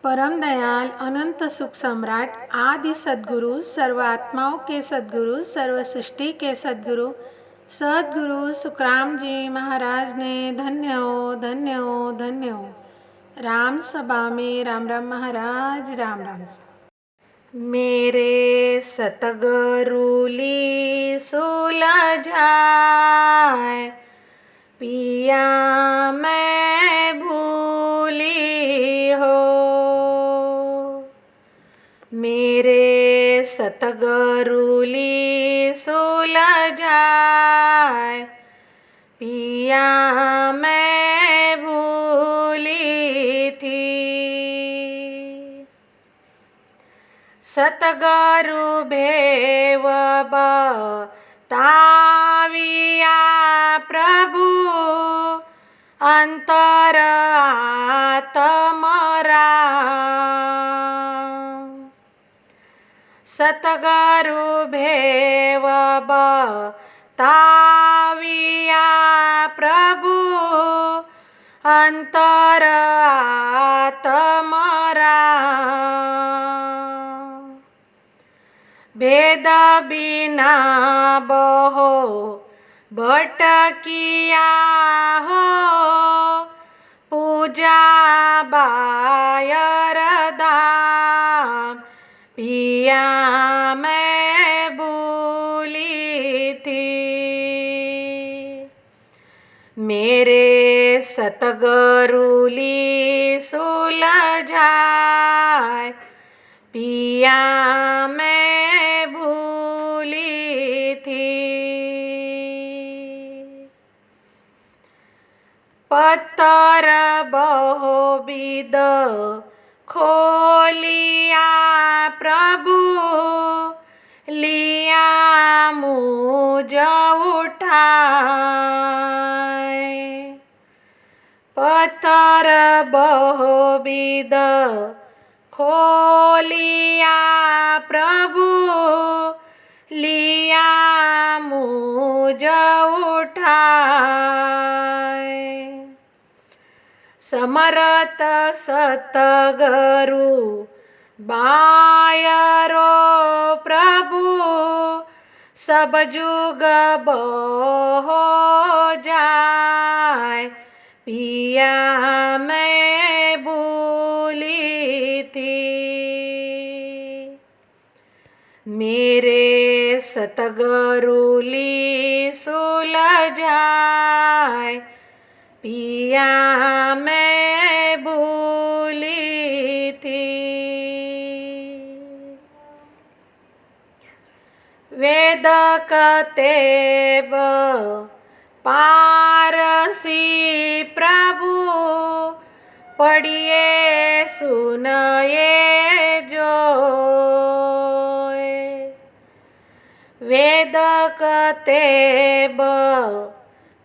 परम दयाल अनंत सुख सम्राट आदि सद्गुरु, सर्व आत्माओं के सद्गुरु, सर्व सृष्टि के सद्गुरु, सद्गुरु सुखराम जी महाराज ने धन्य हो, धन्य हो, धन्य हो। राम सभा में राम राम महाराज, राम राम। मेरे सतगुरुली सुलझाए, पिया मैं भूली हो। मेरे सतगुरुली सुलझाए, पिया मैं भूली थी। सतगुरु भेव बताविया प्रभु, अंतर आत्मरा। सतगुरु भेव बताविया प्रभु, अंतर आत्मरा। भेद बिना बहो भटकिया हो, पूजा बायर धाम, पिया मैं भूली थी। मेरे सतगुरुली सुलझाए, पिया मैं भूली थी। पत्थर बहुविध खोलिया प्रभु, लिया मुझ उठाए। पत्थर बहुविध खोलिया प्रभु, लिया मुझ उठाए। समरथ सतगुरु बायरो प्रभु, सब जुग बहो जाए, पिया मैं भूली थी। मेरे सतगुरुली सुलझाए, पिया मैं भूली थी। वेद कतेब पारसी प्रभु, पढ़िए सुनये जो। वेद कतेब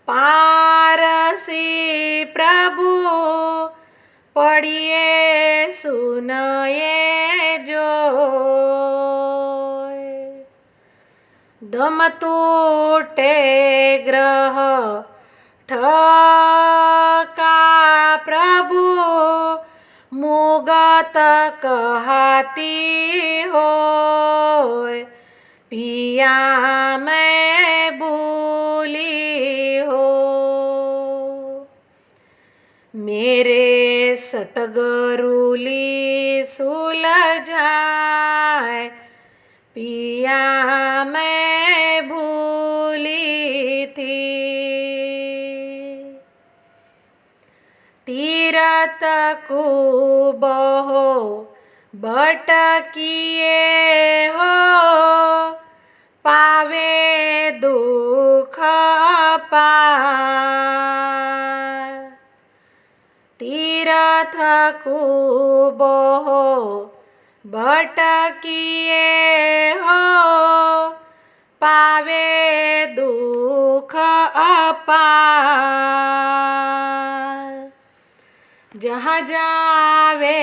पारसी प्रभु, पढ़िए सुनये जो। दम टूटे ग्रह ठका प्रभु, मुगत कहती हो, पिया मैं भूली हो। मेरे सतगुरुली सुलझाए, पिया मैं भूली थी। तीरथ खूबहो भटकिए हो, पावे दुख पार। तीरथ खूबहो भटकिए हो, पावे दुख अपार। जहाँ जावे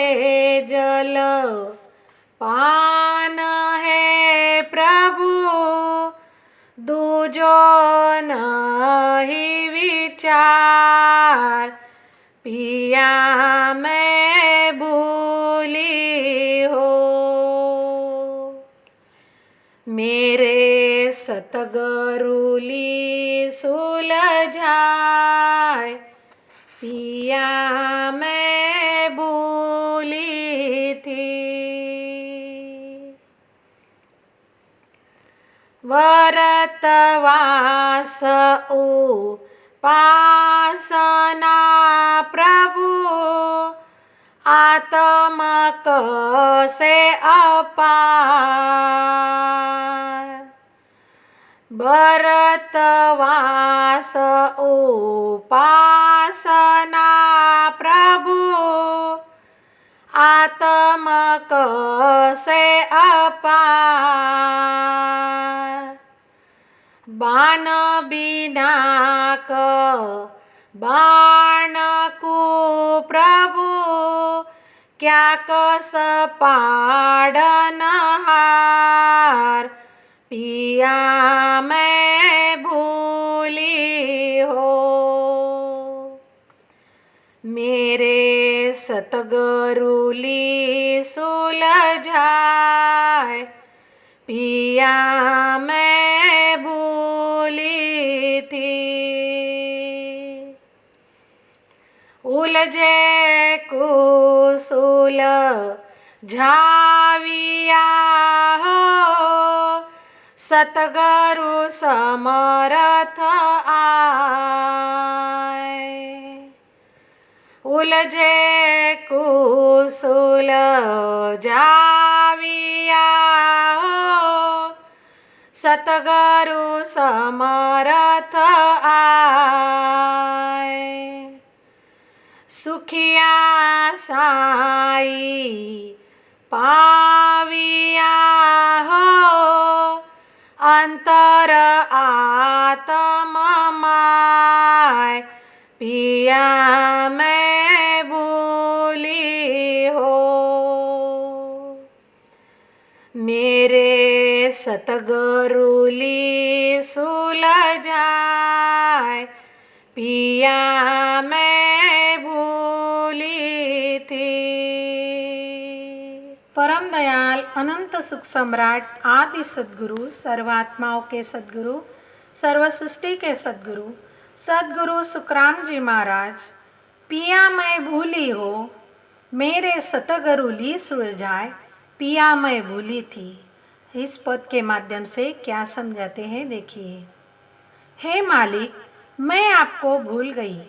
जल पान है प्रभु, दूजो नहीं विचार, पिया मैं भूली सतगुरुली सुलझाए, पिया मैं भूली थी। व्रतवास उपासना प्रभु, आत्मक से अपार। व्रतवास उपासना प्रभु, आत्मक से अपार। बाण बिना क बाण को प्रभु, क्या कस पाड़नहार। पिया मैं भूली हो, मेरे सतगुरुली सुलझाए, पिया मैं भूली थी। उलझे कुशल झाविया हो, सतगुरु समर्थ आए। उलझे कुशल झाविया हो, सतगुरु समर्थ आए। सुखिया साई पाविया हो, अंतर आत्ममाय। पिया मैं भूली हो, मेरे सतगुरुली सुलझाए, पिया मैं भूली थी। परम दयाल अनंत सुख सम्राट आदि सद्गुरु, सर्वात्माओं के सद्गुरु, सर्व सृष्टि के सद्गुरु, सद्गुरु सुखराम जी महाराज, पिया मैं भूली हो, मेरे सतगुरुली सुलझाए, पिया मैं भूली थी। इस पद के माध्यम से क्या समझाते हैं देखिए। हे मालिक, मैं आपको भूल गई।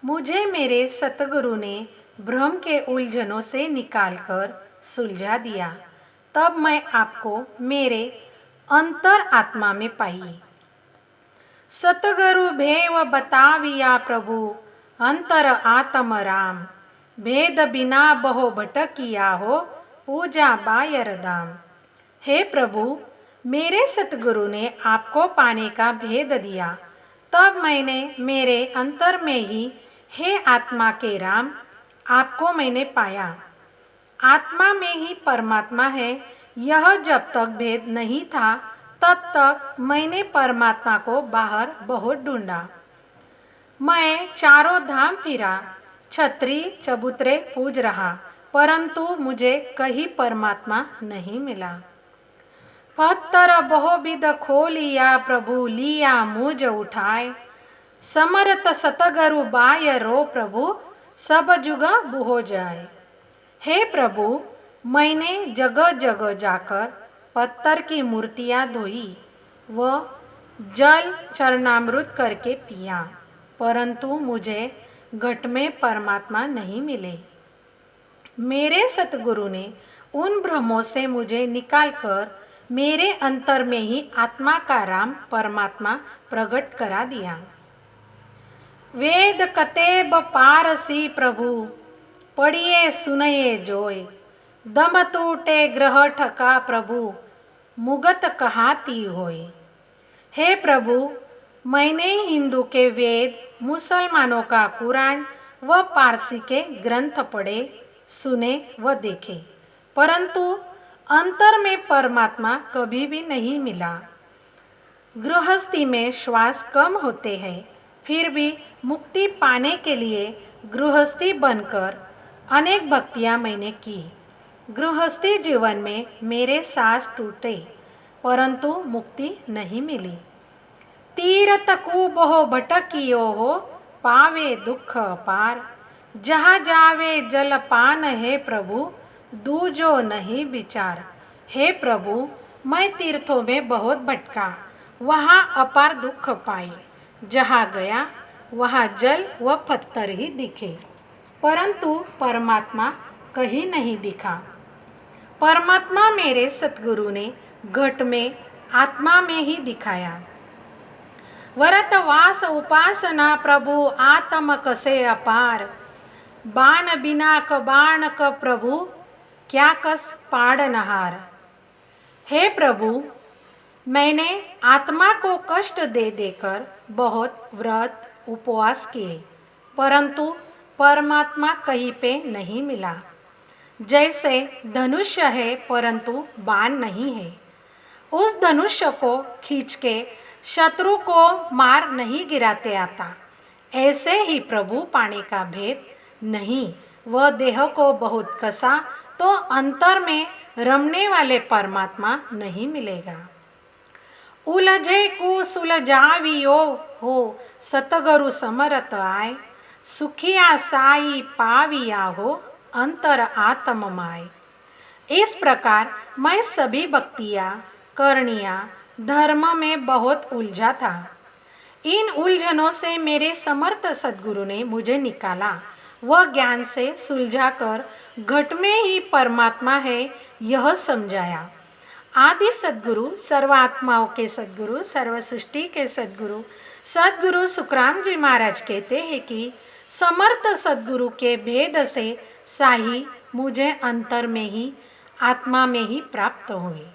मुझे मेरे सतगुरु ने भ्रम के उलझनों से निकालकर सुलझा दिया। तब मैं आपको मेरे अंतर आत्मा में पाई। सतगुरु भेव बताविया प्रभु, अंतर आत्म राम। भेद बिना बहु भटकिया हो, पूजा बायर दाम। हे प्रभु, मेरे सतगुरु ने आपको पाने का भेद दिया। तब मैंने मेरे अंतर में ही, हे आत्मा के राम, आपको मैंने पाया। आत्मा में ही परमात्मा है, यह जब तक भेद नहीं था तब तक मैंने परमात्मा को बाहर बहुत ढूंढा। मैं चारों धाम फिरा, छत्री चबूतरे पूज रहा, परंतु मुझे कहीं परमात्मा नहीं मिला। पत्थर बहुविध खोलिया प्रभु, लिया मुझ उठाए। समर्थ सतगुरु बाय रो प्रभु, सब जुग बुहो जाए। हे प्रभु, मैंने जगह जगह जाकर पत्थर की मूर्तियाँ धोई व जल चरणामृत करके पिया, परंतु मुझे घट में परमात्मा नहीं मिले। मेरे सतगुरु ने उन भ्रमों से मुझे निकालकर मेरे अंतर में ही आत्मा का राम परमात्मा प्रकट करा दिया। वेद कतेब पारसी प्रभु, पढ़िए सुनये जोय। दम टूटे ग्रह ठका प्रभु, मुगत कहाती होय। हे प्रभु, मैंने हिंदू के वेद, मुसलमानों का कुरान व पारसी के ग्रंथ पढ़े, सुने व देखे, परंतु अंतर में परमात्मा कभी भी नहीं मिला। गृहस्थी में श्वास कम होते हैं, फिर भी मुक्ति पाने के लिए गृहस्थी बनकर अनेक भक्तियाँ मैंने की। गृहस्थी जीवन में मेरे सांस टूटे, परंतु मुक्ति नहीं मिली। तीरथ को बहु भटकियो हो, पावे दुख पार। जहाँ जावे जल पान है प्रभु, दूजो नहीं विचार। हे प्रभु, मैं तीर्थों में बहुत भटका, वहाँ अपार दुख पाए। जहाँ गया वहाँ जल व पत्थर ही दिखे, परंतु परमात्मा कहीं नहीं दिखा। परमात्मा मेरे सतगुरु ने घट में आत्मा में ही दिखाया। वरत वास उपासना प्रभु आत्म कसे अपार। बाण बिना क बाण क प्रभु, क्या कस पाड़नहार। हे प्रभु, मैंने आत्मा को कष्ट दे देकर बहुत व्रत उपवास किए, परंतु परमात्मा कहीं पे नहीं मिला। जैसे धनुष्य है परंतु बाण नहीं है, उस धनुष्य को खींच के शत्रु को मार नहीं गिराते आता, ऐसे ही प्रभु पाने का भेद नहीं। वह देह को बहुत कसा तो अंतर में रमने वाले परमात्मा नहीं मिलेगा। उलझे को सुलझावियो हो, सतगुरु समरत आय। सुखिया साई पाविया हो, अंतर आत्म माय। इस प्रकार मैं सभी भक्तियाँ करनियाँ धर्म में बहुत उलझा था। इन उलझनों से मेरे समर्थ सद्गुरु ने मुझे निकाला। वह ज्ञान से सुलझाकर घट में ही परमात्मा है यह समझाया। आदि सद्गुरु, सर्वात्माओं के सद्गुरु, सर्व सृष्टि के सद्गुरु सद्गुरु सुखराम जी महाराज कहते हैं कि समर्थ सद्गुरु के भेद से साही मुझे अंतर में ही आत्मा में ही प्राप्त हुई।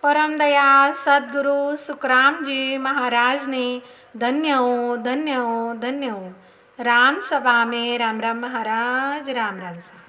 परम दयाल सद्गुरु सुखराम जी महाराज ने धन्य हो, धन्य हो, धन्य हो। राम सभा में राम राम महाराज, राम राम सा।